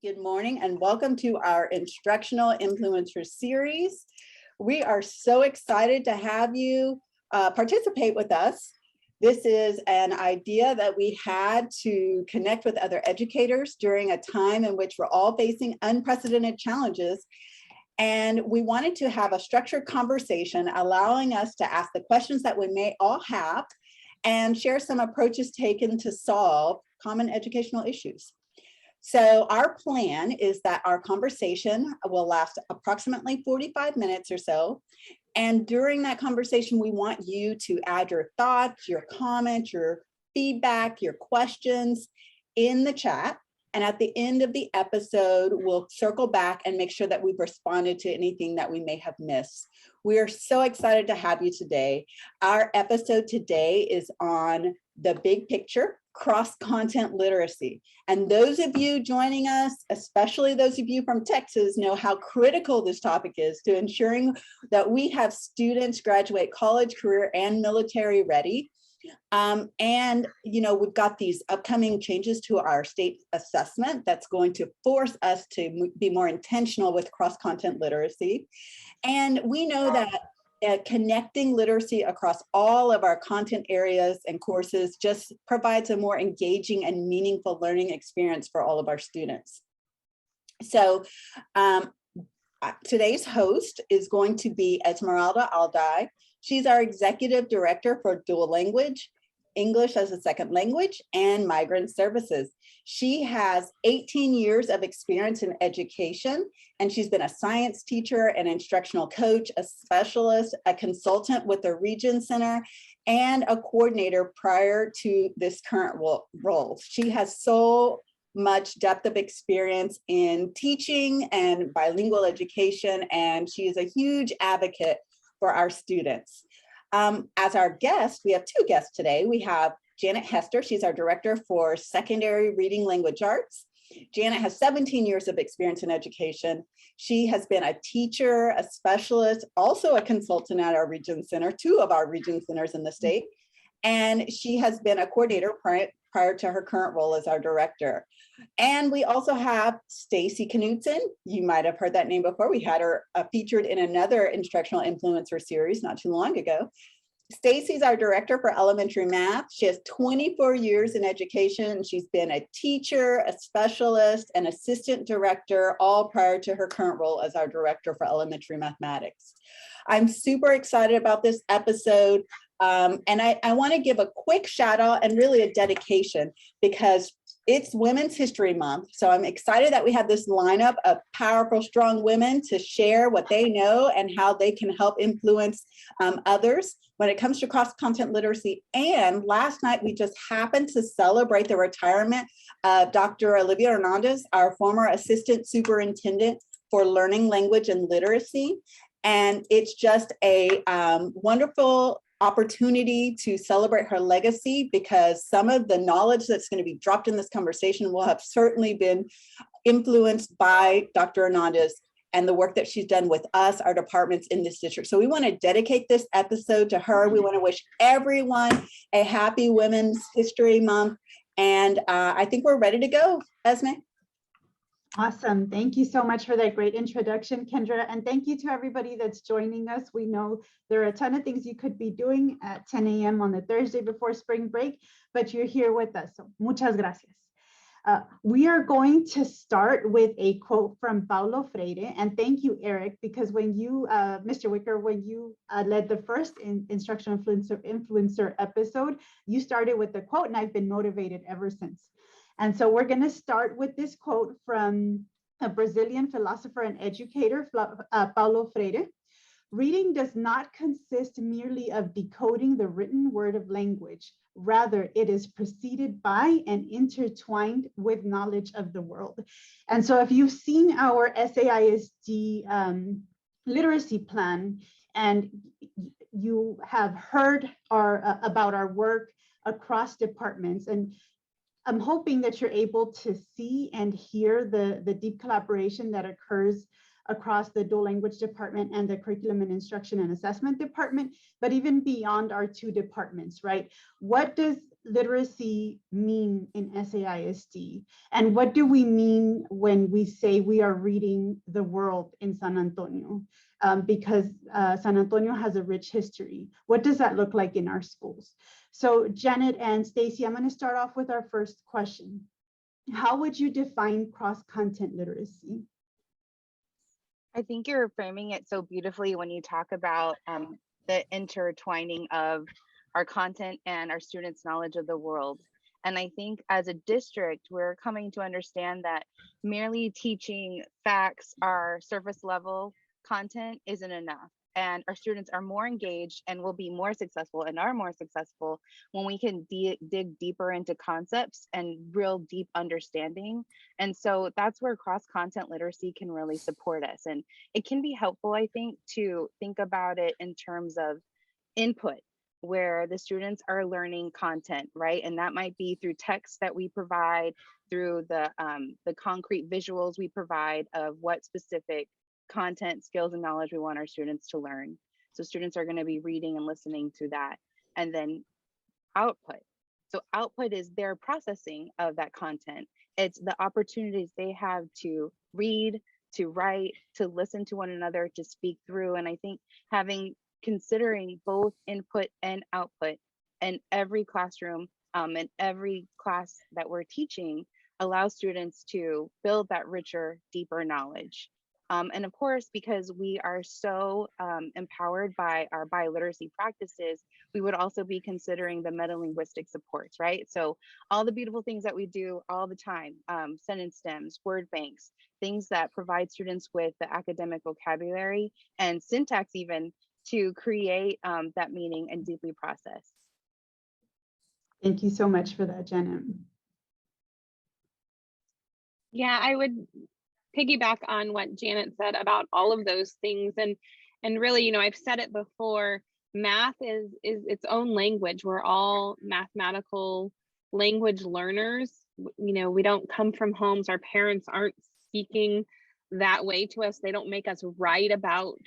Good morning and welcome to our Instructional Influencer Series. We are so excited to have you participate with us. This is an idea that we had to connect with other educators during a time in which we're all facing unprecedented challenges. And we wanted to have a structured conversation, allowing us to ask the questions that we may all have and share some approaches taken to solve common educational issues. So our plan is that our conversation will last approximately 45 minutes or so. And during that conversation, we want you to add your thoughts, your comments, your feedback, your questions in the chat. And at the end of the episode, we'll circle back and make sure that we've responded to anything that we may have missed. We are so excited to have you today. Our episode today is on the big picture, cross-content literacy. And those of you joining us, especially those of you from Texas, know how critical this topic is to ensuring that we have students graduate college, career, and military ready. And, you know, we've got these upcoming changes to our state assessment that's going to force us to be more intentional with cross-content literacy. And we know that connecting literacy across all of our content areas and courses just provides a more engaging and meaningful learning experience for all of our students. So today's host is going to be Esmeralda Alday. She's our Executive Director for Dual Language, English as a Second Language, and Migrant Services. She has 18 years of experience in education, and she's been a science teacher, an instructional coach, a specialist, a consultant with the Region Center, and a coordinator prior to this current role. She has so much depth of experience in teaching and bilingual education, and she is a huge advocate for our students. As our guest, we have two guests today. We have Janet Hester. She's our Director for Secondary Reading Language Arts. Janet has 17 years of experience in education. She has been a teacher, a specialist, also a consultant at our Region Center, two of our Region Centers in the state. And she has been a coordinator prior to her current role as our director. And we also have Stacey Knudson. You might have heard that name before. We had her featured in another Instructional Influencer Series not too long ago. Stacey's our director for elementary math. She has 24 years in education. She's been a teacher, a specialist, an assistant director, all prior to her current role as our director for elementary mathematics. I'm super excited about this episode. And I want to give a quick shout out and really a dedication because it's Women's History Month. So I'm excited that we have this lineup of powerful, strong women to share what they know and how they can help influence others when it comes to cross-content literacy. And last night, we just happened to celebrate the retirement of Dr. Olivia Hernandez, our former assistant superintendent for learning, language, and literacy. And it's just a wonderful opportunity to celebrate her legacy because some of the knowledge that's going to be dropped in this conversation will have certainly been influenced by Dr. Hernandez and the work that she's done with us, our departments in this district. So we want to dedicate this episode to her. We want to wish everyone a happy Women's History Month. And I think we're ready to go, Esme. Awesome. Thank you so much for that great introduction, Kendra. And thank you to everybody that's joining us. We know there are a ton of things you could be doing at 10 a.m. on the Thursday before spring break, but you're here with us. So muchas gracias. We are going to start with a quote from Paulo Freire. And thank you, Eric, because when you, Mr. Wicker, when you led the first Instructional Influencer episode, you started with the quote, and I've been motivated ever since. And so we're going to start with this quote from a Brazilian philosopher and educator, Paulo Freire. Reading does not consist merely of decoding the written word of language. Rather, it is preceded by and intertwined with knowledge of the world. And so if you've seen our SAISD literacy plan and you have heard about our work across departments, and I'm hoping that you're able to see and hear the deep collaboration that occurs across the dual language department and the curriculum and instruction and assessment department, but even beyond our two departments, right? What does literacy mean in SAISD? And what do we mean when we say we are reading the world in San Antonio? Because San Antonio has a rich history. What does that look like in our schools? So Janet and Stacey, I'm going to start off with our first question. How would you define cross-content literacy? I think you're framing it so beautifully when you talk about the intertwining of our content and our students' knowledge of the world. And I think as a district, we're coming to understand that merely teaching facts, our surface level content isn't enough. And our students are more engaged and will be more successful and are more successful when we can dig deeper into concepts and real deep understanding. And so that's where cross-content literacy can really support us. And it can be helpful, I think, to think about it in terms of input, where the students are learning content, right? And that might be through text that we provide, through the concrete visuals we provide of what specific content, skills, and knowledge we want our students to learn. So students are going to be reading and listening to that. And then output. So output is their processing of that content. It's the opportunities they have to read, to write, to listen to one another, to speak through. And I think considering both input and output in every classroom and every class that we're teaching allows students to build that richer, deeper knowledge. And of course, because we are so empowered by our biliteracy practices, we would also be considering the metalinguistic supports, right? So all the beautiful things that we do all the time, sentence stems, word banks, things that provide students with the academic vocabulary and syntax even to create that meaning and deeply process. Thank you so much for that, Janet. Yeah, I would piggyback on what Janet said about all of those things. And really, you know, I've said it before, math is its own language. We're all mathematical language learners. You know, we don't come from homes, our parents aren't speaking that way to us. They don't make us write about,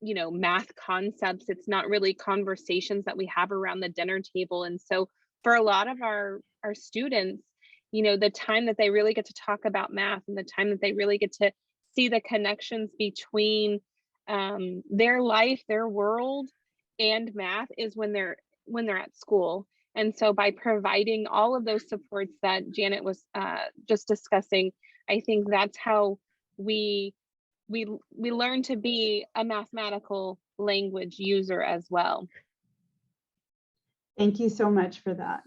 you know, math concepts. It's not really conversations that we have around the dinner table. And so for a lot of our students, you know, the time that they really get to talk about math and the time that they really get to see the connections between their life, their world, and math is when they're at school. And so by providing all of those supports that Janet was just discussing, I think that's how we learn to be a mathematical language user as well. Thank you so much for that.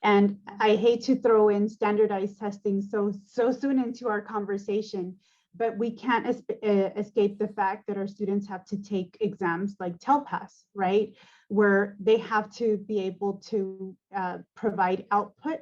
And I hate to throw in standardized testing so soon into our conversation, but we can't escape the fact that our students have to take exams like TELPAS, right? Where they have to be able to provide output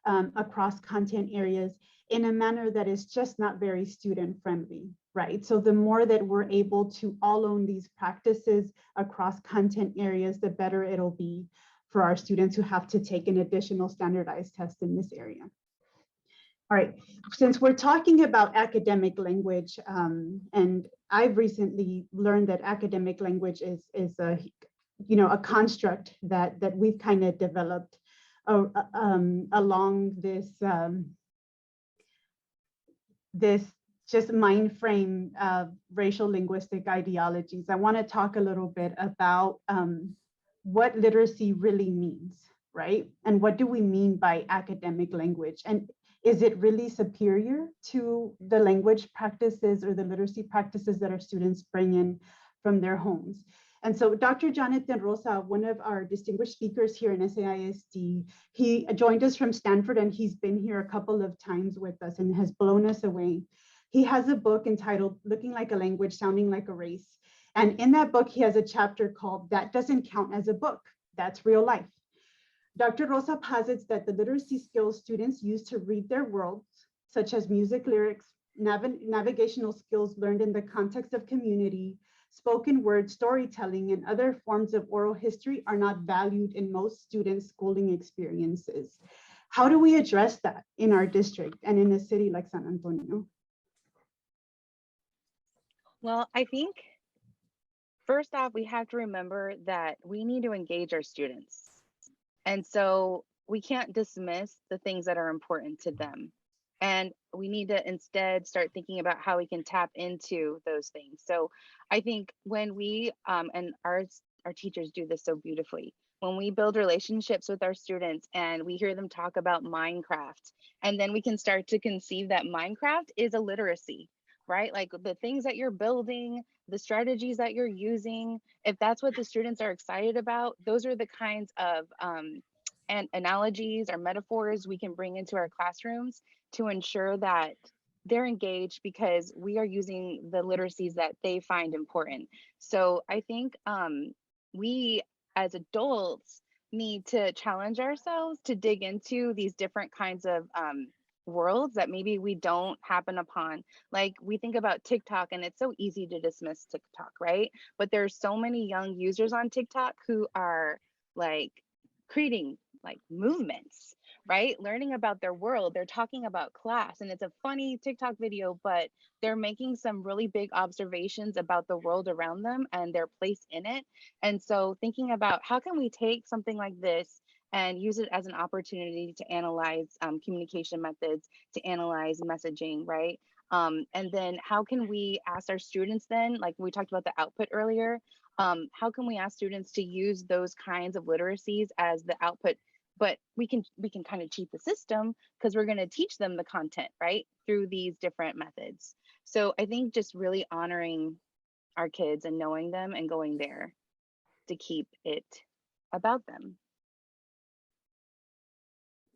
across content areas in a manner that is just not very student friendly, right? So the more that we're able to all own these practices across content areas, the better it'll be for our students who have to take an additional standardized test in this area. All right, since we're talking about academic language, and I've recently learned that academic language is a, you know, a construct that we've kind of developed along this this just mind frame of racial linguistic ideologies. I want to talk a little bit about what literacy really means, right? And what do we mean by academic language? And is it really superior to the language practices or the literacy practices that our students bring in from their homes? And so Dr. Jonathan Rosa, one of our distinguished speakers here in SAISD, he joined us from Stanford and he's been here a couple of times with us and has blown us away. He has a book entitled Looking Like a Language, Sounding Like a Race. And in that book, he has a chapter called That Doesn't Count as a Book, That's Real Life. Dr. Rosa posits that the literacy skills students use to read their worlds, such as music lyrics, navigational skills learned in the context of community, spoken word storytelling, and other forms of oral history are not valued in most students' schooling experiences. How do we address that in our district and in a city like San Antonio? Well, I think first off, we have to remember that we need to engage our students. And so we can't dismiss the things that are important to them. And we need to instead start thinking about how we can tap into those things. So I think when we, and our teachers do this so beautifully, when we build relationships with our students and we hear them talk about Minecraft, and then we can start to conceive that Minecraft is a literacy, right? Like the things that you're building, the strategies that you're using, if that's what the students are excited about, those are the kinds of and analogies or metaphors we can bring into our classrooms to ensure that they're engaged because we are using the literacies that they find important. So I think we as adults need to challenge ourselves to dig into these different kinds of worlds that maybe we don't happen upon. Like we think about TikTok and it's so easy to dismiss TikTok, right? But there's so many young users on TikTok who are like creating like movements, right? Learning about their world. They're talking about class and it's a funny TikTok video, but they're making some really big observations about the world around them and their place in it. And so thinking about how can we take something like this and use it as an opportunity to analyze communication methods, to analyze messaging, right? And then how can we ask our students then, like we talked about the output earlier, how can we ask students to use those kinds of literacies as the output? But we can kind of cheat the system because we're going to teach them the content, right, through these different methods. So I think just really honoring our kids and knowing them and going there to keep it about them.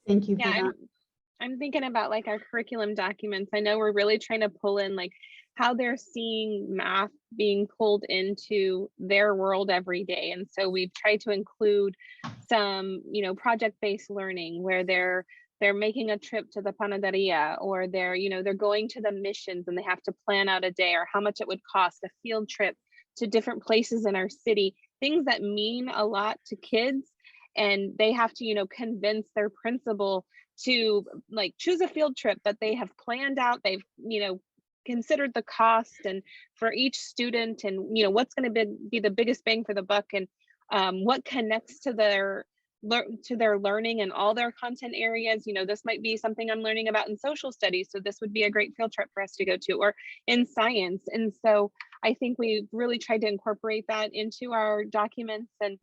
Thank you for Yeah, that. I'm thinking about like our curriculum documents. I know we're really trying to pull in like how they're seeing math being pulled into their world every day. And so we've tried to include some, you know, project-based learning where they're making a trip to the panaderia, or they're, you know, they're going to the missions and they have to plan out a day, or how much it would cost a field trip to different places in our city, things that mean a lot to kids. And they have to, you know, convince their principal to like choose a field trip that they have planned out. They've, you know, considered the cost and for each student, and you know what's going to be the biggest bang for the buck, and what connects to their learning and all their content areas. You know, this might be something I'm learning about in social studies, so this would be a great field trip for us to go to, or in science. And so I think we've really tried to incorporate that into our documents. And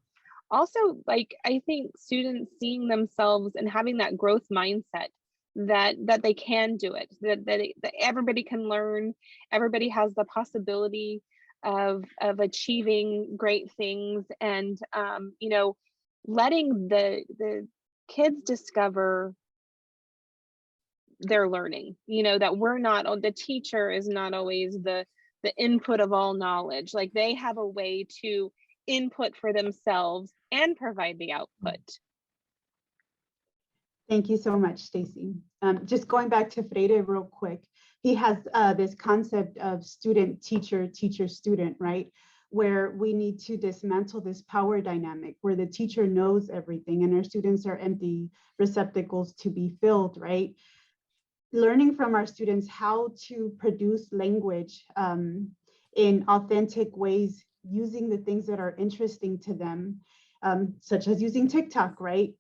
also, like, I think students seeing themselves and having that growth mindset that they can do it, that everybody can learn, everybody has the possibility of achieving great things. And you know, letting the kids discover their learning, you know, that we're not, the teacher is not always the input of all knowledge. Like they have a way to input for themselves and provide the output. Thank you so much, Stacey. Just going back to Freire real quick, he has this concept of student, teacher, teacher, student, right? Where we need to dismantle this power dynamic where the teacher knows everything and our students are empty receptacles to be filled, right? Learning from our students how to produce language in authentic ways, using the things that are interesting to them, such as using TikTok, right?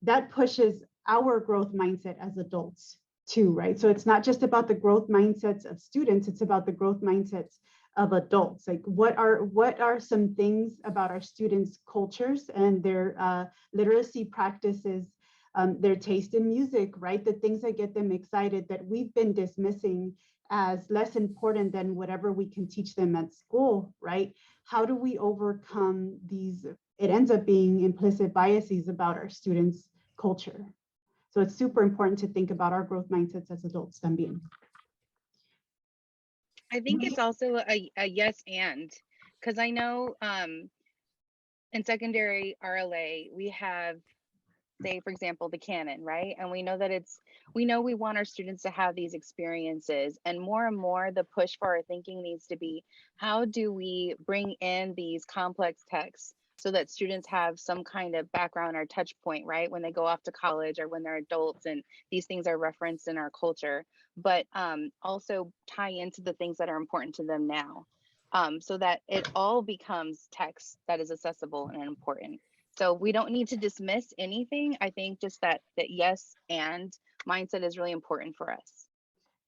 That pushes our growth mindset as adults too, right? So it's not just about the growth mindsets of students, it's about the growth mindsets of adults. Like what are some things about our students' cultures and their literacy practices, their taste in music, right? The things that get them excited that we've been dismissing as less important than whatever we can teach them at school, right? How do we overcome these? It ends up being implicit biases about our students' culture. So it's super important to think about our growth mindsets as adults también. I think it's also a yes and, because I know in secondary RLA, we have, say, for example, the canon, right? And we know that we want our students to have these experiences, and more the push for our thinking needs to be, how do we bring in these complex texts so that students have some kind of background or touch point, right? When they go off to college or when they're adults and these things are referenced in our culture, but also tie into the things that are important to them now, so that it all becomes text that is accessible and important. So we don't need to dismiss anything. I think just that yes and mindset is really important for us.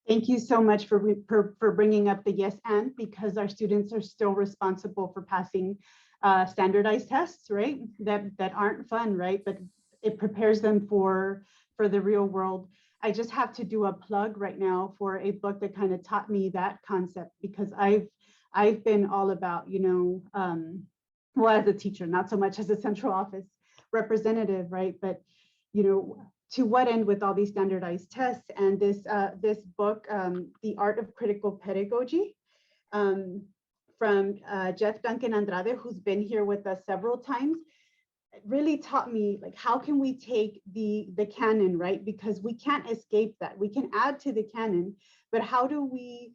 Thank you so much for bringing up the yes and, because our students are still responsible for passing standardized tests, right? That aren't fun, right? But it prepares them for the real world. I just have to do a plug right now for a book that kind of taught me that concept, because I've been all about, well, as a teacher, not so much as a central office representative, right? But, to what end with all these standardized tests? And this book, The Art of Critical Pedagogy, from Jeff Duncan Andrade, who's been here with us several times, really taught me, like, how can we take the canon, right? Because we can't escape that. We can add to the canon, but how do we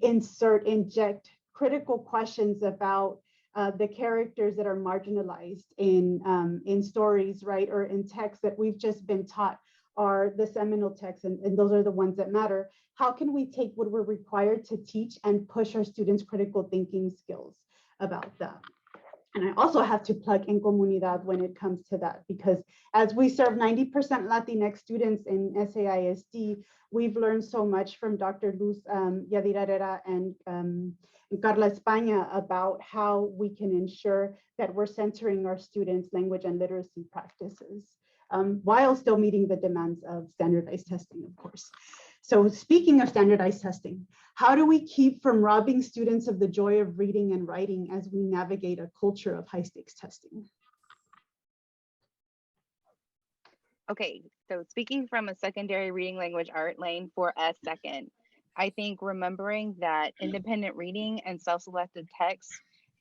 inject critical questions about the characters that are marginalized in stories, right? Or in texts that we've just been taught are the seminal texts, and those are the ones that matter. How can we take what we're required to teach and push our students' critical thinking skills about that? And I also have to plug En Comunidad when it comes to that, because as we serve 90% Latinx students in SAISD, we've learned so much from Dr. Luz Yadira and Carla España about how we can ensure that we're centering our students' language and literacy practices, while still meeting the demands of standardized testing, of course. So speaking of standardized testing, how do we keep from robbing students of the joy of reading and writing as we navigate a culture of high stakes testing? Okay, so speaking from a secondary reading language art lane for a second, I think remembering that independent reading and self-selected text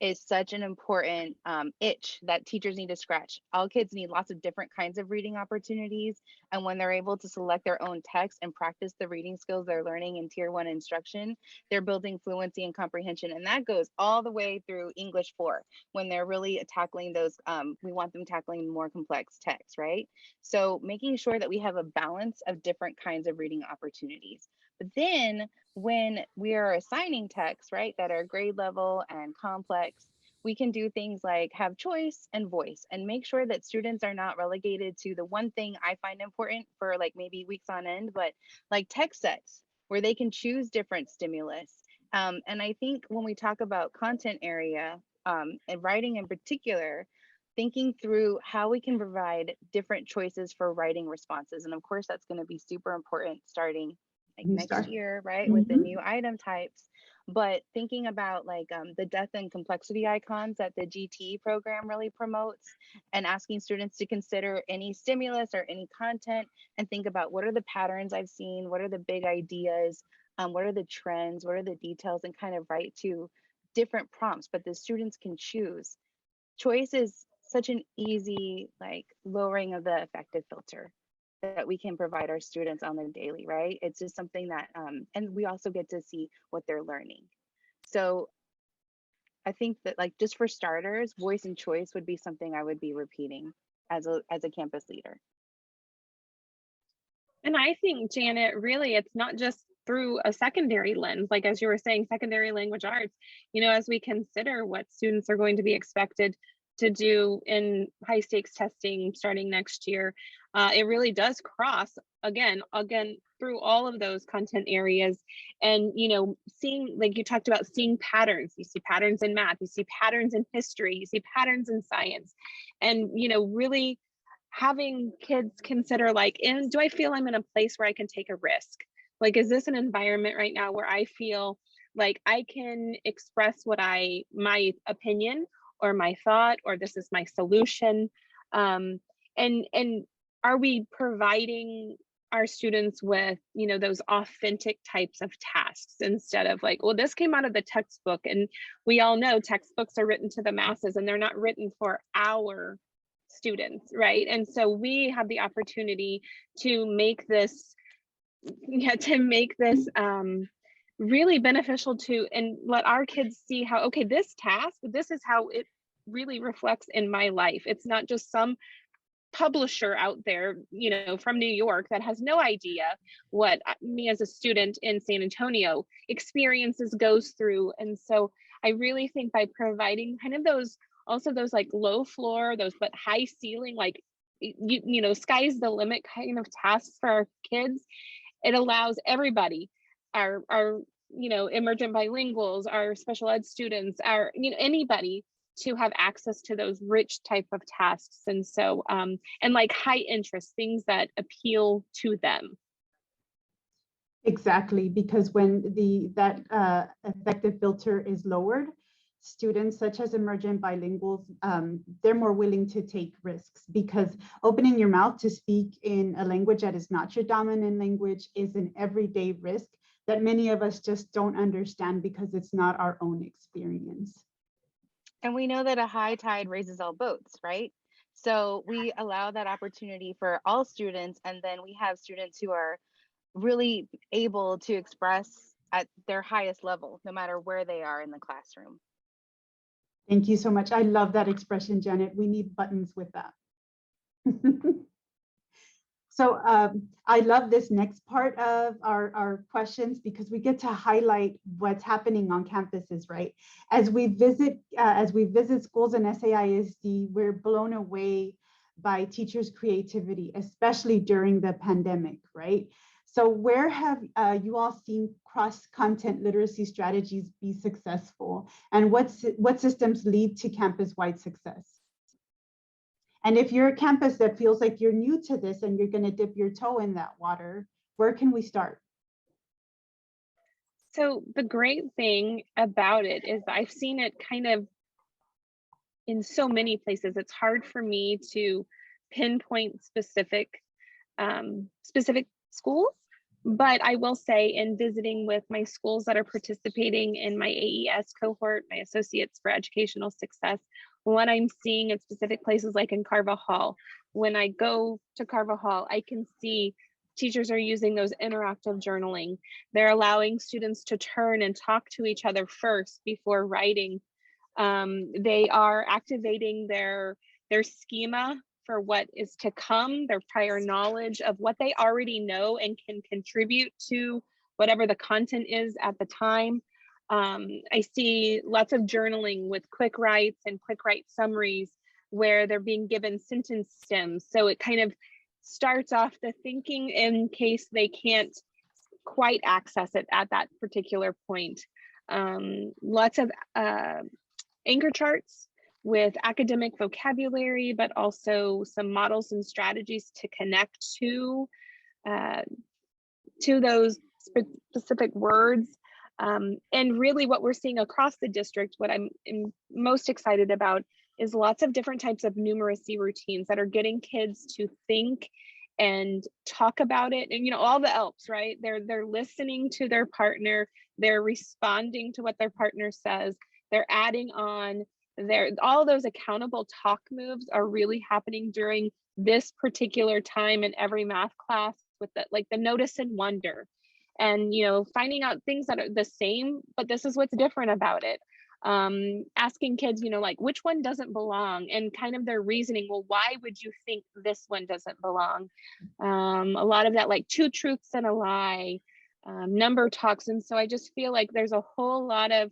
is such an important itch that teachers need to scratch. All kids need lots of different kinds of reading opportunities. And when they're able to select their own text and practice the reading skills they're learning in Tier 1 instruction, they're building fluency and comprehension. And that goes all the way through English 4, when they're really tackling those, we want them tackling more complex texts, right? So making sure that we have a balance of different kinds of reading opportunities. But then when we are assigning texts, right, that are grade level and complex, we can do things like have choice and voice, and make sure that students are not relegated to the one thing I find important for like maybe weeks on end, but like text sets where they can choose different stimulus. And I think when we talk about content area and writing in particular, thinking through how we can provide different choices for writing responses. And of course, that's going to be super important starting like next year, right? With the new item types. But thinking about like the depth and complexity icons that the GT program really promotes, and asking students to consider any stimulus or any content and think about what are the patterns I've seen, what are the big ideas, what are the trends, what are the details, and kind of write to different prompts, but the students can choose. Choice is such an easy like lowering of the affective filter that we can provide our students on the daily, right? It's just something that, and we also get to see what they're learning. So I think that like just for starters, voice and choice would be something I would be repeating as a campus leader. And I think, Janet, really, it's not just through a secondary lens, like as you were saying, secondary language arts, as we consider what students are going to be expected to do in high stakes testing starting next year, it really does cross again through all of those content areas. And seeing, like you talked about, seeing patterns. You see patterns in math, you see patterns in history, you see patterns in science, and really having kids consider like, and do I feel I'm in a place where I can take a risk? Like, is this an environment right now where I feel like I can express my opinion or my thought, or this is my solution? And are we providing our students with, those authentic types of tasks, instead of like, well, this came out of the textbook, and we all know textbooks are written to the masses and they're not written for our students, right? And so we have the opportunity to make this, really beneficial to, and let our kids see how, okay, this task, this is how it really reflects in my life. It's not just some publisher out there, from New York that has no idea what me as a student in San Antonio experiences, goes through. And so I really think by providing kind of those also those like low floor, those but high ceiling, like you know, sky's the limit kind of tasks for our kids. It allows everybody, our you know, emergent bilinguals, our special ed students, our, you know, anybody to have access to those rich type of tasks. And so and like high interest things that appeal to them. Exactly, because when that effective filter is lowered, students such as emergent bilinguals, they're more willing to take risks, because opening your mouth to speak in a language that is not your dominant language is an everyday risk that many of us just don't understand because it's not our own experience. And we know that a high tide raises all boats, right? So we allow that opportunity for all students, and then we have students who are really able to express at their highest level, no matter where they are in the classroom. Thank you so much. I love that expression, Janet. We need buttons with that. So I love this next part of our questions, because we get to highlight what's happening on campuses, right? As we visit schools in SAISD, we're blown away by teachers' creativity, especially during the pandemic, right? So where have you all seen cross-content literacy strategies be successful, and what systems lead to campus-wide success? And if you're a campus that feels like you're new to this and you're going to dip your toe in that water, where can we start? So the great thing about it is I've seen it kind of in so many places. It's hard for me to pinpoint specific schools, but I will say, in visiting with my schools that are participating in my AES cohort, my Associates for Educational Success, what I'm seeing in specific places like in Carvajal, when I go to Carvajal, I can see teachers are using those interactive journaling. They're allowing students to turn and talk to each other first before writing. They are activating their schema for what is to come, their prior knowledge of what they already know and can contribute to whatever the content is at the time. I see lots of journaling with quick writes and quick write summaries where they're being given sentence stems. So it kind of starts off the thinking in case they can't quite access it at that particular point. Lots of anchor charts with academic vocabulary, but also some models and strategies to connect to those specific words. And really what we're seeing across the district, what I'm most excited about, is lots of different types of numeracy routines that are getting kids to think and talk about it. And, you know, all the ELPs, right? They're listening to their partner, they're responding to what their partner says, they're adding on. All those accountable talk moves are really happening during this particular time in every math class, with the notice and wonder, and, you know, finding out things that are the same, but this is what's different about it. Asking kids, you know, like, which one doesn't belong, and kind of their reasoning. Well, why would you think this one doesn't belong? A lot of that, like two truths and a lie, number talks. And so I just feel like there's a whole lot of,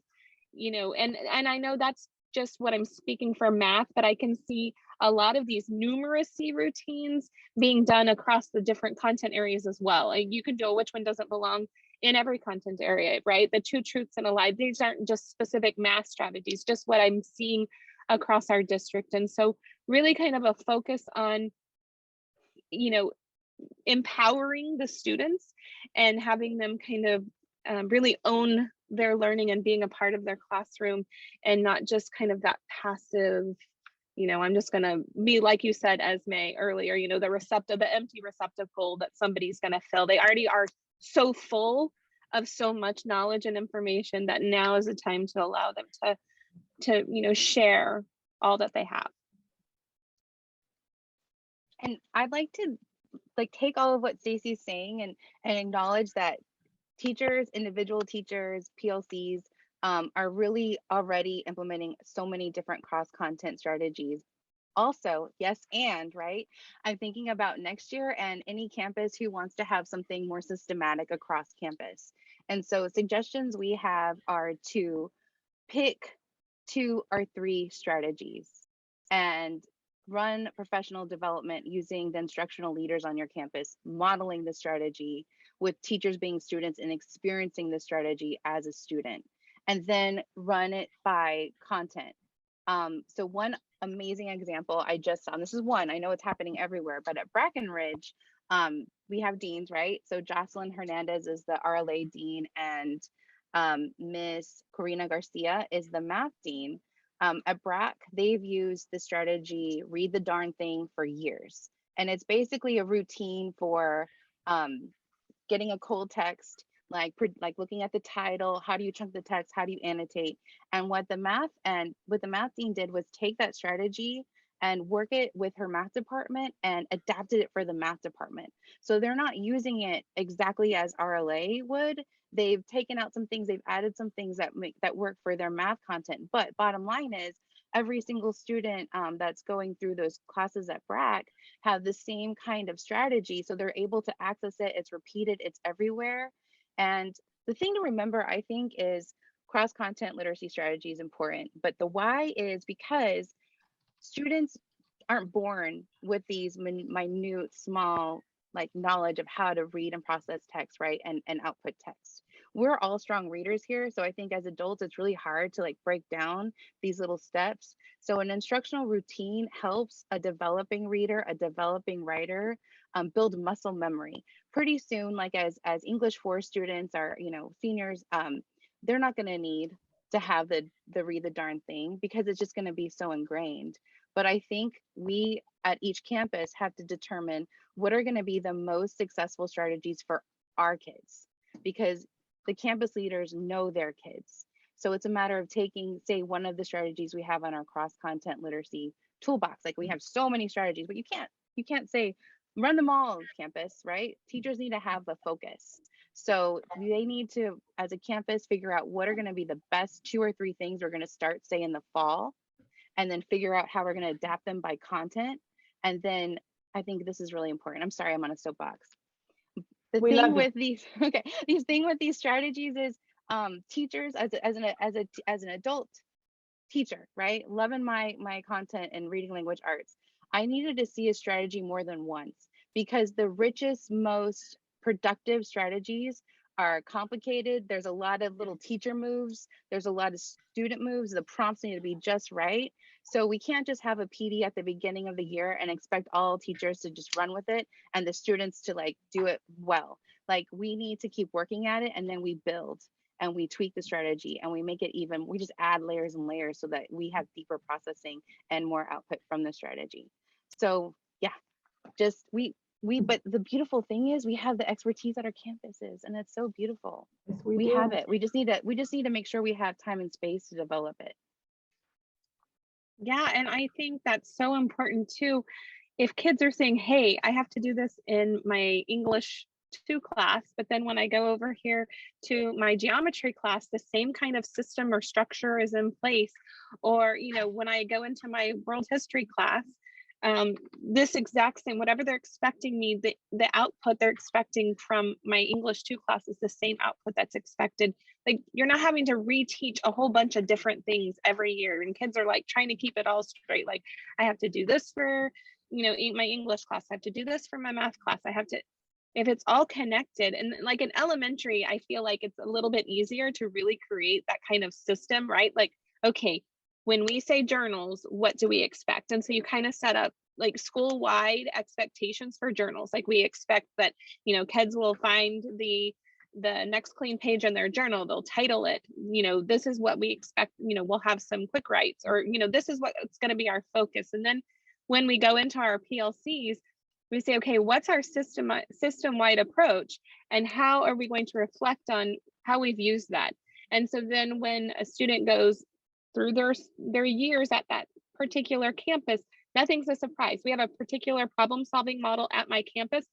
you know, and I know that's just what I'm speaking for math, but I can see a lot of these numeracy routines being done across the different content areas as well. Like, you can do a which one doesn't belong in every content area, right? The two truths and a lie, these aren't just specific math strategies, just what I'm seeing across our district. And so really kind of a focus on, you know, empowering the students and having them kind of really own their learning and being a part of their classroom, and not just kind of that passive, you know, I'm just going to be, like you said, Esme, earlier, you know, the empty receptacle that somebody's going to fill. They already are so full of so much knowledge and information that now is the time to allow them to, you know, share all that they have. And I'd like to take all of what Stacey's saying and acknowledge that teachers, individual teachers, PLCs are really already implementing so many different cross-content strategies. Also, yes, and right, I'm thinking about next year and any campus who wants to have something more systematic across campus. And so suggestions we have are to pick 2 or 3 strategies and run professional development using the instructional leaders on your campus, modeling the strategy with teachers being students and experiencing the strategy as a student, and then run it by content. So one amazing example I just saw, and this is one, I know it's happening everywhere, but at Brackenridge, we have deans, right? So Jocelyn Hernandez is the RLA dean, and Miss Corina Garcia is the math dean. At BRAC, they've used the strategy read the darn thing for years. And it's basically a routine for getting a cold text, like looking at the title, how do you chunk the text, how do you annotate? And what the math dean did was take that strategy and work it with her math department and adapted it for the math department. So they're not using it exactly as RLA would. They've taken out some things, they've added some things that work for their math content. But bottom line is, every single student that's going through those classes at BRAC have the same kind of strategy. So they're able to access it, it's repeated, it's everywhere. And the thing to remember, I think, is cross-content literacy strategy is important. But the why is because students aren't born with these minute, small, like knowledge of how to read and process text, right? And output text. We're all strong readers here. So I think as adults, it's really hard to like break down these little steps. So an instructional routine helps a developing reader, a developing writer, build muscle memory. Pretty soon, like as English 4 students are, seniors, they're not gonna need to have the read the darn thing because it's just gonna be so ingrained. But I think we at each campus have to determine what are going to be the most successful strategies for our kids, because the campus leaders know their kids. So it's a matter of taking, say, one of the strategies we have on our cross-content literacy toolbox. Like we have so many strategies, but you can't say run them all campus, right? Teachers need to have the focus. So they need to, as a campus, figure out what are going to be the best 2 or 3 things we're going to start, say, in the fall, and then figure out how we're going to adapt them by content. And then I think this is really important. I'm sorry, I'm on a soapbox. The thing with these strategies is teachers as an adult teacher, right? Loving my content and reading language arts. I needed to see a strategy more than once because the richest, most productive strategies are complicated. There's a lot of little teacher moves. There's a lot of student moves. The prompts need to be just right. So we can't just have a PD at the beginning of the year and expect all teachers to just run with it and the students to like do it well. Like we need to keep working at it, and then we build and we tweak the strategy and we make it even, we just add layers and layers so that we have deeper processing and more output from the strategy. So yeah, just but the beautiful thing is we have the expertise at our campuses, and it's so beautiful. Yes, we have it. We just need to make sure we have time and space to develop it. Yeah, and I think that's so important too. If kids are saying, hey, I have to do this in my English 2 class, but then when I go over here to my geometry class, the same kind of system or structure is in place. Or, when I go into my world history class, this exact same, whatever they're expecting me, the output they're expecting from my English 2 class is the same output that's expected. Like you're not having to reteach a whole bunch of different things every year, and kids are like trying to keep it all straight. Like I have to do this for, my English class, I have to do this for my math class, I have to, if it's all connected. And like in elementary, I feel like it's a little bit easier to really create that kind of system, right? Like, okay, when we say journals, what do we expect? And so you kind of set up like school-wide expectations for journals. Like we expect that, kids will find the next clean page in their journal, they'll title it, this is what we expect, we'll have some quick writes, or, this is what's going to be our focus. And then when we go into our PLCs, we say, okay, what's our system-wide approach, and how are we going to reflect on how we've used that? And so then when a student goes through their years at that particular campus, nothing's a surprise. We have a particular problem-solving model at my campus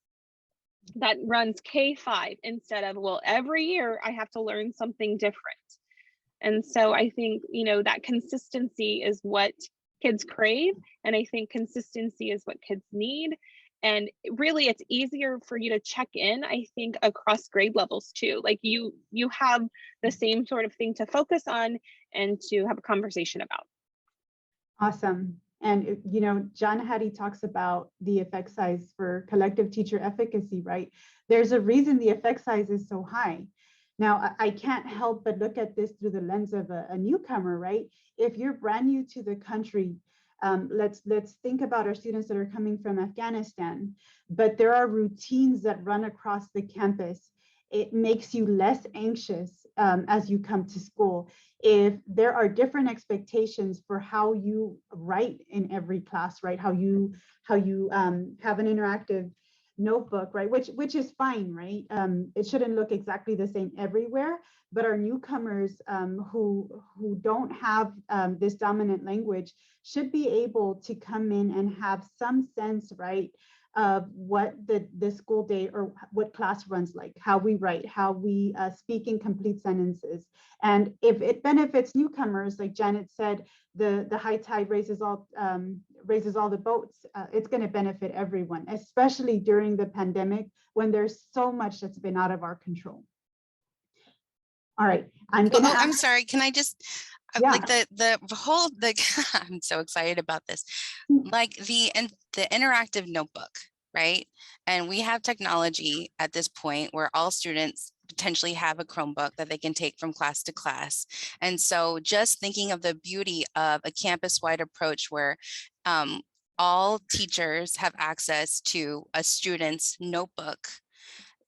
that runs K-5 instead of, well, every year I have to learn something different. And so I think, that consistency is what kids crave. And I think consistency is what kids need. And really, it's easier for you to check in, I think, across grade levels too. Like you have the same sort of thing to focus on and to have a conversation about. Awesome. And, you know, John Hattie talks about the effect size for collective teacher efficacy, right? There's a reason the effect size is so high. Now, I can't help but look at this through the lens of a newcomer, right? If you're brand new to the country, let's think about our students that are coming from Afghanistan, but there are routines that run across the campus. It makes you less anxious as you come to school. If there are different expectations for how you write in every class, right? How you have an interactive notebook, right? Which is fine, right? It shouldn't look exactly the same everywhere, but our newcomers who don't have this dominant language should be able to come in and have some sense, right, of what the school day or what class runs like, how we write, how we speak in complete sentences. And if it benefits newcomers, like Janet said, the high tide raises all the boats. It's going to benefit everyone, especially during the pandemic when there's so much that's been out of our control. All right, I'm sorry. Can I just like Yeah. the whole I'm so excited about this. Like the interactive notebook, right? And we have technology at this point where all students potentially have a Chromebook that they can take from class to class. And so just thinking of the beauty of a campus-wide approach where all teachers have access to a student's notebook,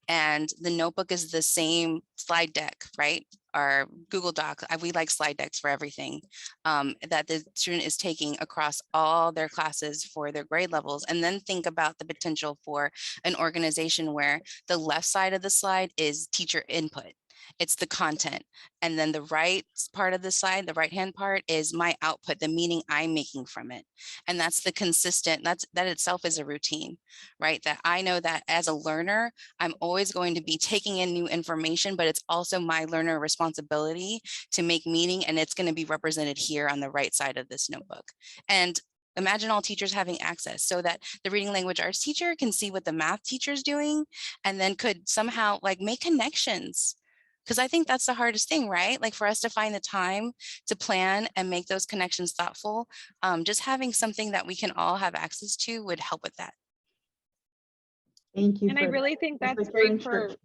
and the notebook is the same slide deck, right? Or Google Doc. We like slide decks for everything that the student is taking across all their classes for their grade levels. And then think about the potential for an organization where the left side of the slide is teacher input. It's the content. And then the right part of the slide, the right-hand part, is my output, the meaning I'm making from it. And that's the consistent, that itself is a routine, right? That I know that as a learner, I'm always going to be taking in new information, but it's also my learner responsibility to make meaning, and it's going to be represented here on the right side of this notebook. And imagine all teachers having access so that the reading language arts teacher can see what the math teacher is doing and then could somehow like make connections. Because I think that's the hardest thing, right? Like for us to find the time to plan and make those connections thoughtful, just having something that we can all have access to would help with that. Thank you. And I really think that's great for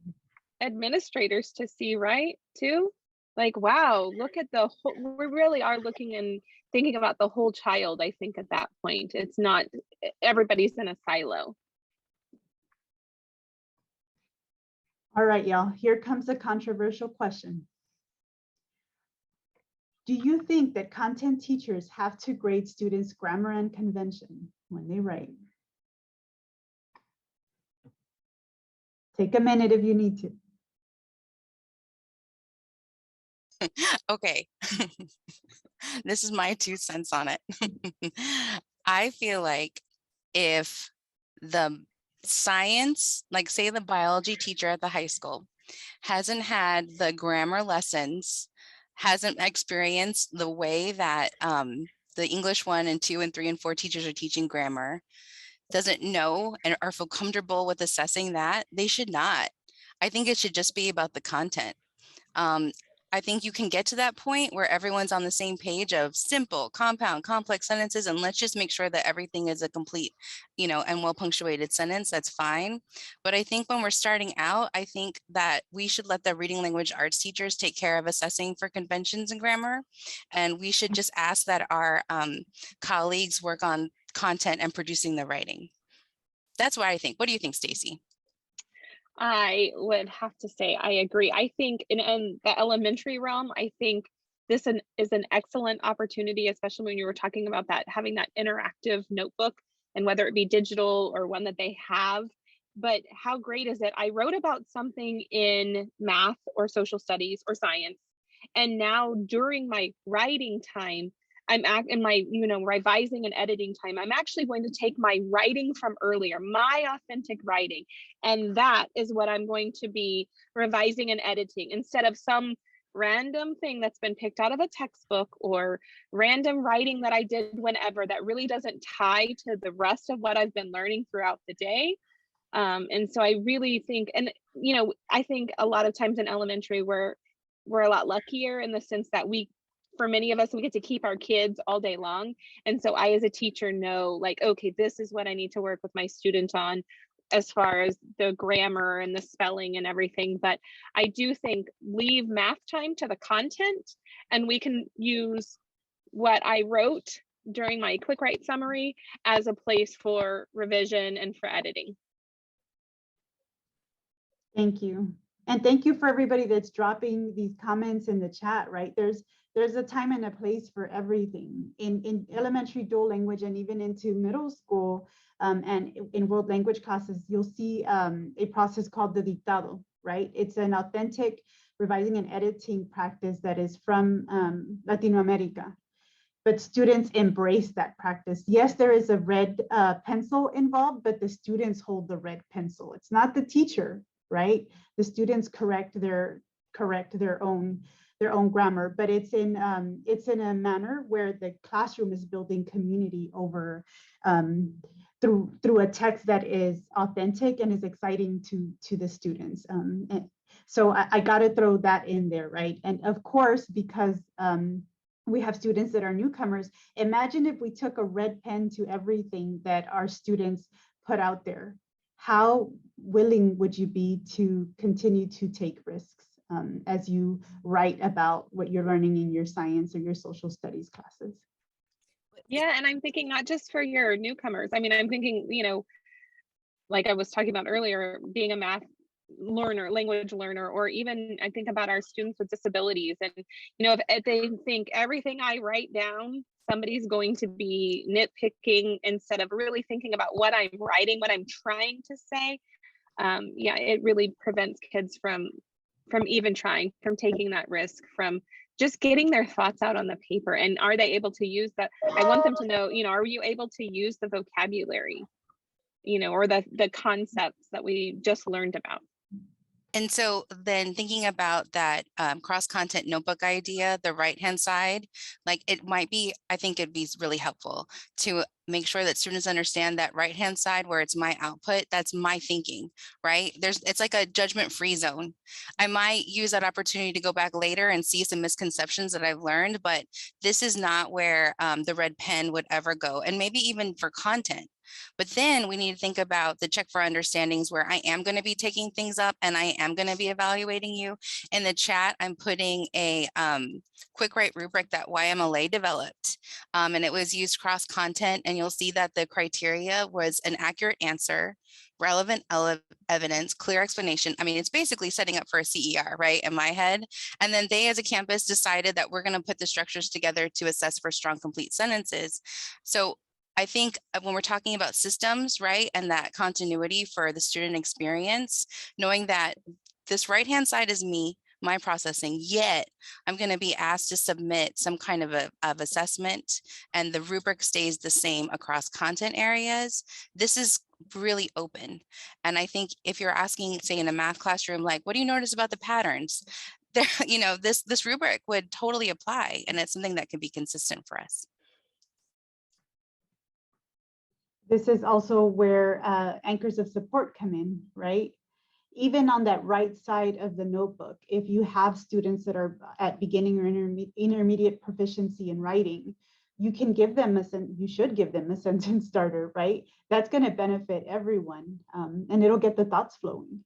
administrators to see, right? Too. Like, wow, look at the whole, we really are looking and thinking about the whole child, I think at that point. It's not, everybody's in a silo. All right, y'all, here comes a controversial question. Do you think that content teachers have to grade students' grammar and convention when they write? Take a minute if you need to. Okay, this is my 2 cents on it. I feel like if the science, like say the biology teacher at the high school hasn't had the grammar lessons, hasn't experienced the way that the English 1 and 2 and 3 and 4 teachers are teaching grammar, doesn't know or feel comfortable with assessing that, they should not. I think it should just be about the content. I think you can get to that point where everyone's on the same page of simple, compound, complex sentences, and let's just make sure that everything is a complete, and well punctuated sentence. That's fine. But I think when we're starting out, I think that we should let the reading language arts teachers take care of assessing for conventions and grammar. And we should just ask that our colleagues work on content and producing the writing. That's what I think. What do you think, Stacey? I would have to say I agree. I think in the elementary realm, I think this is an excellent opportunity, especially when you were talking about that, having that interactive notebook, and whether it be digital or one that they have. But how great is it? I wrote about something in math or social studies or science, and now during my writing time, I'm in my, revising and editing time, I'm actually going to take my writing from earlier, my authentic writing, and that is what I'm going to be revising and editing instead of some random thing that's been picked out of a textbook or random writing that I did whenever that really doesn't tie to the rest of what I've been learning throughout the day. And so I really think, and you know, I think a lot of times in elementary we're a lot luckier in the sense that for many of us, we get to keep our kids all day long. And so I, as a teacher, know like, okay, this is what I need to work with my student on as far as the grammar and the spelling and everything. But I do think leave math time to the content, and we can use what I wrote during my quick write summary as a place for revision and for editing. Thank you. And thank you for everybody that's dropping these comments in the chat, right? There's a time and a place for everything in elementary dual language, and even into middle school and in world language classes, you'll see a process called the dictado, right? It's an authentic revising and editing practice that is from Latino America. But students embrace that practice. Yes, there is a red pencil involved, but the students hold the red pencil. It's not the teacher, right? The students correct their own grammar, but it's in a manner where the classroom is building community over through a text that is authentic and is exciting to the students. And so I got to throw that in there, right? And of course, because we have students that are newcomers, imagine if we took a red pen to everything that our students put out there. How willing would you be to continue to take risks as you write about what you're learning in your science or your social studies classes? Yeah, and I'm thinking not just for your newcomers. I mean, I'm thinking, you know, like I was talking about earlier, being a math learner, language learner, or even I think about our students with disabilities. And, you know, if they think everything I write down, somebody's going to be nitpicking instead of really thinking about what I'm writing, what I'm trying to say. Yeah, it really prevents kids from even trying, from taking that risk, from just getting their thoughts out on the paper. And are they able to use that? I want them to know, you know, are you able to use the vocabulary, you know, or the concepts that we just learned about? And so then thinking about that cross-content notebook idea, the right-hand side, like it might be, I think it'd be really helpful to make sure that students understand that right-hand side where it's my output, that's my thinking, right? It's like a judgment-free zone. I might use that opportunity to go back later and see some misconceptions that I've learned, but this is not where the red pen would ever go. And maybe even for content. But then we need to think about the check for understandings where I am going to be taking things up and I am going to be evaluating you. In the chat, I'm putting a quick write rubric that YMLA developed, and it was used cross content. And you'll see that the criteria was an accurate answer, relevant evidence, clear explanation. I mean, it's basically setting up for a CER, right, in my head. And then they as a campus decided that we're going to put the structures together to assess for strong complete sentences. So I think when we're talking about systems, right, and that continuity for the student experience, knowing that this right-hand side is me, my processing, yet I'm going to be asked to submit some kind of assessment, and the rubric stays the same across content areas. This is really open. And I think if you're asking, say, in a math classroom, like, what do you notice about the patterns? There, you know, this rubric would totally apply, and it's something that can be consistent for us. This is also where anchors of support come in, right? Even on that right side of the notebook, if you have students that are at beginning or intermediate proficiency in writing, you can give them you should give them a sentence starter, right? That's going to benefit everyone, and it'll get the thoughts flowing.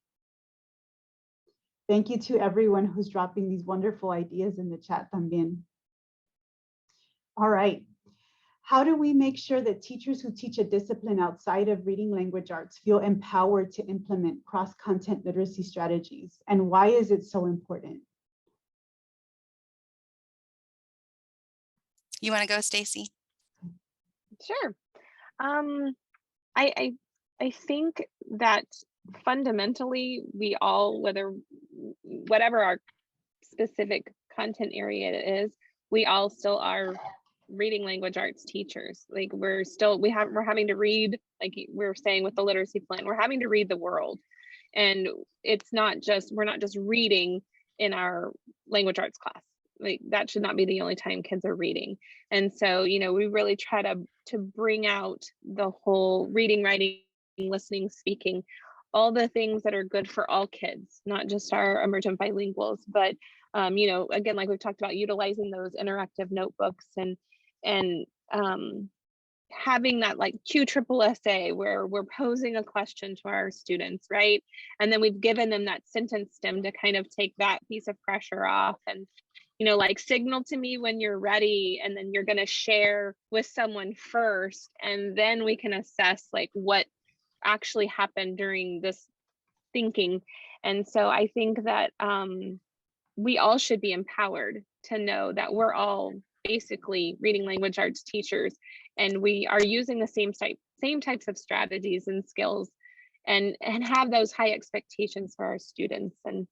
Thank you to everyone who's dropping these wonderful ideas in the chat también. All right. How do we make sure that teachers who teach a discipline outside of reading language arts feel empowered to implement cross-content literacy strategies? And why is it so important? You want to go, Stacey? Sure. I think that fundamentally we all, whatever our specific content area is, we all still are reading language arts teachers. Like we're having to read, like we were saying with the literacy plan, we're having to read the world. And we're not just reading in our language arts class. Like that should not be the only time kids are reading. And so, you know, we really try to bring out the whole reading, writing, listening, speaking, all the things that are good for all kids, not just our emergent bilinguals, but you know, again, like we've talked about, utilizing those interactive notebooks and having that like QSSA where we're posing a question to our students, right? And then we've given them that sentence stem to kind of take that piece of pressure off, and, you know, like signal to me when you're ready, and then you're going to share with someone first, and then we can assess like what actually happened during this thinking. And so I think that we all should be empowered to know that we're all basically reading language arts teachers, and we are using the same types of strategies and skills, and have those high expectations for our students. And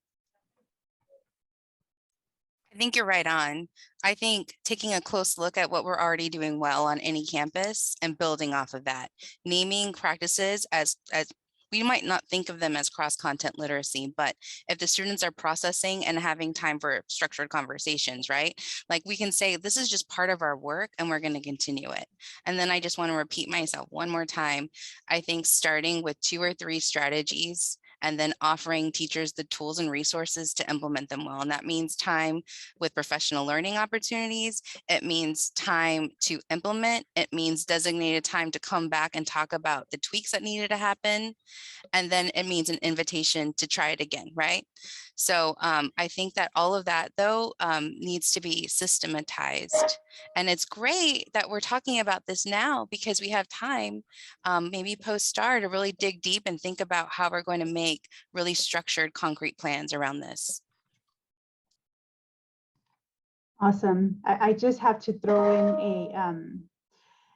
I think you're right on. I think taking a close look at what we're already doing well on any campus and building off of that, naming practices as we might not think of them as cross-content literacy, but if the students are processing and having time for structured conversations, right? Like we can say, this is just part of our work and we're going to continue it. And then I just want to repeat myself one more time. I think starting with 2 or 3 strategies and then offering teachers the tools and resources to implement them well. And that means time with professional learning opportunities. It means time to implement. It means designated time to come back and talk about the tweaks that needed to happen. And then it means an invitation to try it again, right? So I think that all of that, though, needs to be systematized. And it's great that we're talking about this now because we have time, maybe post-STAR, to really dig deep and think about how we're going to make really structured, concrete plans around this. Awesome. I just have to throw in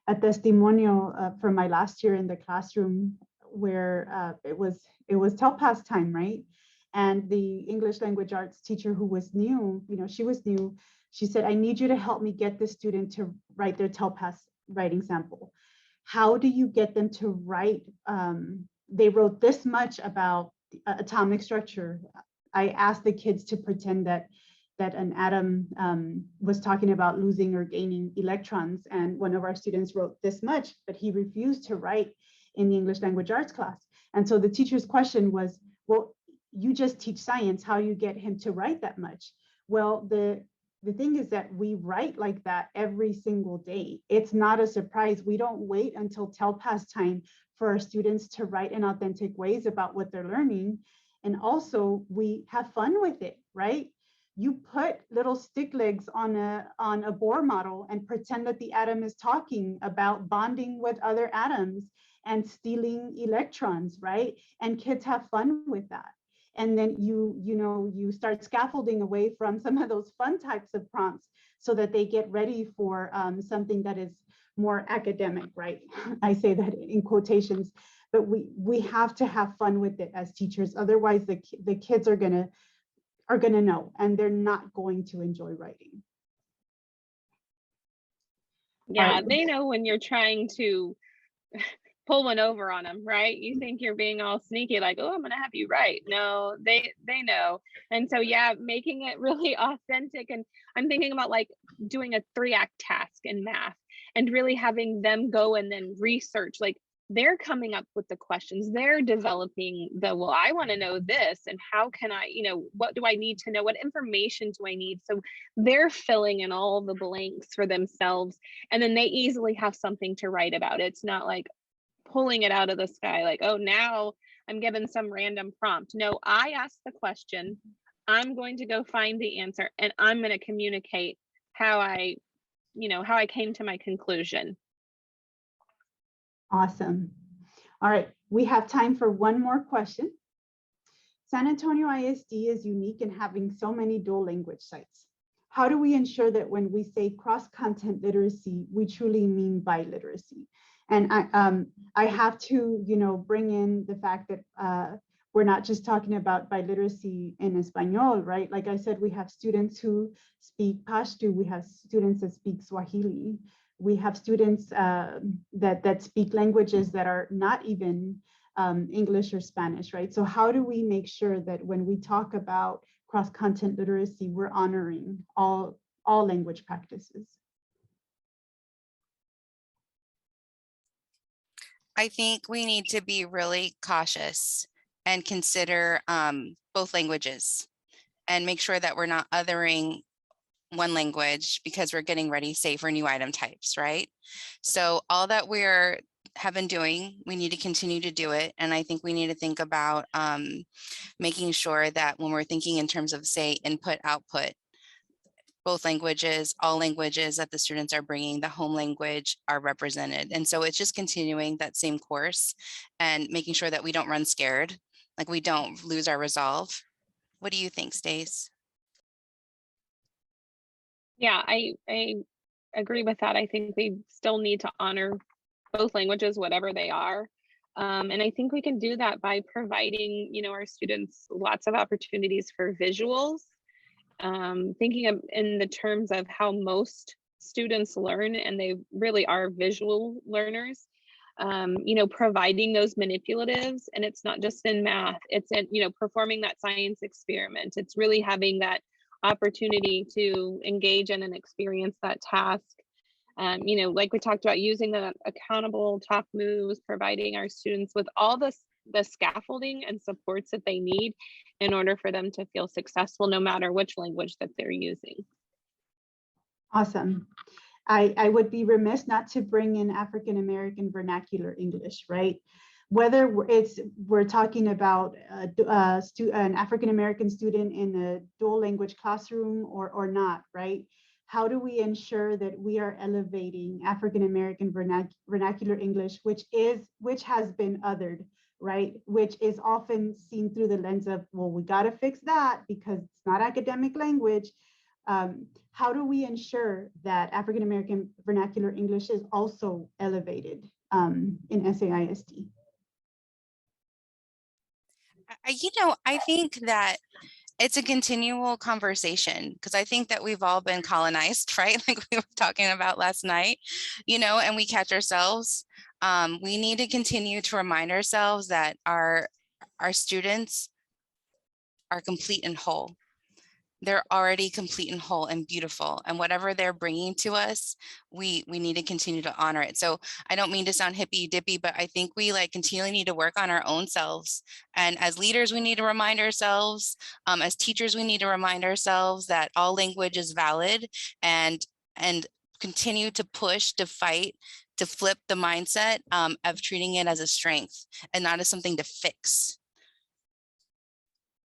a testimonial from my last year in the classroom where it was TELPAS time, right? And the English language arts teacher who was new, you know, she was new. She said, I need you to help me get the student to write their TELPAS writing sample. How do you get them to write? They wrote this much about atomic structure. I asked the kids to pretend that an atom was talking about losing or gaining electrons. And one of our students wrote this much, but he refused to write in the English language arts class. And so the teacher's question was, well, you just teach science, how you get him to write that much? Well, the thing is that we write like that every single day. It's not a surprise. We don't wait until TELPAS time for our students to write in authentic ways about what they're learning. And also we have fun with it, right? You put little stick legs on a Bohr model and pretend that the atom is talking about bonding with other atoms and stealing electrons, right? And kids have fun with that. And then you start scaffolding away from some of those fun types of prompts so that they get ready for something that is more academic, right? I say that in quotations, but we have to have fun with it as teachers. Otherwise, the kids are gonna know, and they're not going to enjoy writing. yeah, Right. they know when you're trying to pull one over on them, right? You think you're being all sneaky, like, oh, I'm gonna have you write. No, they know. And so yeah, making it really authentic. And I'm thinking about like doing a 3-act task in math and really having them go and then research, like they're coming up with the questions, they're developing well, I want to know this, and how can I, what do I need to know, what information do I need? So they're filling in all the blanks for themselves, and then they easily have something to write about. It's not like pulling it out of the sky, like, oh, now I'm given some random prompt. No, I asked the question, I'm going to go find the answer, and I'm going to communicate how I came to my conclusion. Awesome. All right, we have time for one more question. San Antonio ISD is unique in having so many dual language sites. How do we ensure that when we say cross-content literacy, we truly mean biliteracy? And I have to, bring in the fact that we're not just talking about biliteracy in Espanol, right? Like I said, we have students who speak Pashto, we have students that speak Swahili, we have students that speak languages that are not even English or Spanish, right? So how do we make sure that when we talk about cross-content literacy, we're honoring all language practices? I think we need to be really cautious and consider both languages and make sure that we're not othering one language because we're getting ready, say, for new item types, right? So all that have been doing, we need to continue to do it. And I think we need to think about making sure that when we're thinking in terms of, say, input, output, both languages, all languages that the students are bringing, the home language are represented. And so it's just continuing that same course and making sure that we don't run scared, like we don't lose our resolve. What do you think, Stace? Yeah, I agree with that. I think we still need to honor both languages, whatever they are. And I think we can do that by providing, our students lots of opportunities for visuals. Thinking of in the terms of how most students learn, and they really are visual learners, providing those manipulatives. And it's not just in math, it's in, performing that science experiment. It's really having that opportunity to engage in and experience that task. Like we talked about, using the accountable talk moves, providing our students with all the scaffolding and supports that they need in order for them to feel successful, no matter which language that they're using. Awesome. I would be remiss not to bring in African American vernacular English, right? Whether we're talking about an African American student in a dual language classroom or not, right? How do we ensure that we are elevating African American vernacular English, which has been othered, right? Which is often seen through the lens of, well, we got to fix that because it's not academic language. How do we ensure that African American vernacular English is also elevated in SAISD? I think that it's a continual conversation, because I think that we've all been colonized, right? Like we were talking about last night, and we catch ourselves. We need to continue to remind ourselves that our students are complete and whole. They're already complete and whole and beautiful, and whatever they're bringing to us, we need to continue to honor it. So I don't mean to sound hippy dippy, but I think we continually need to work on our own selves. And as leaders, we need to remind ourselves, as teachers, we need to remind ourselves that all language is valid, and continue to push, to fight, to flip the mindset of treating it as a strength and not as something to fix.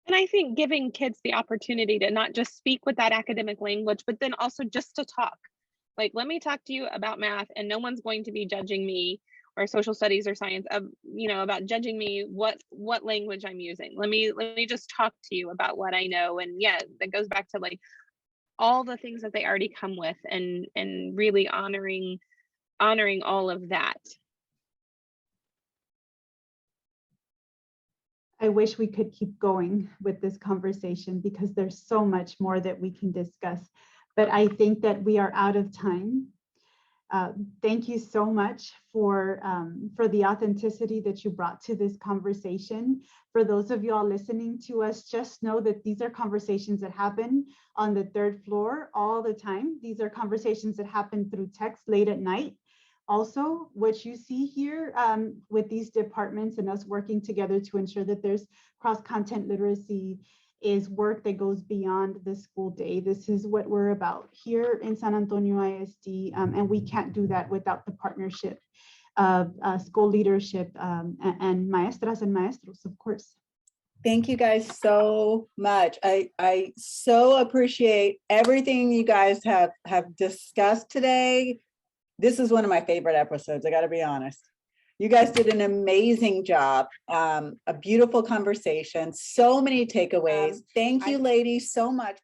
And I think giving kids the opportunity to not just speak with that academic language, but then also just to talk. Like, let me talk to you about math, and no one's going to be judging me, or social studies or science, about judging me what language I'm using. Let me just talk to you about what I know. And yeah, that goes back to all the things that they already come with, and really honoring all of that. I wish we could keep going with this conversation because there's so much more that we can discuss, but I think that we are out of time. Thank you so much for the authenticity that you brought to this conversation. For those of you all listening to us, just know that these are conversations that happen on the third floor all the time. These are conversations that happen through text late at night. Also, what you see here with these departments and us working together to ensure that there's cross-content literacy is work that goes beyond the school day. This is what we're about here in San Antonio ISD, and we can't do that without the partnership of school leadership and maestras and maestros, of course. Thank you guys so much. I so appreciate everything you guys have discussed today. This is one of my favorite episodes, I gotta be honest. You guys did an amazing job. A beautiful conversation, so many takeaways. Thank you ladies so much.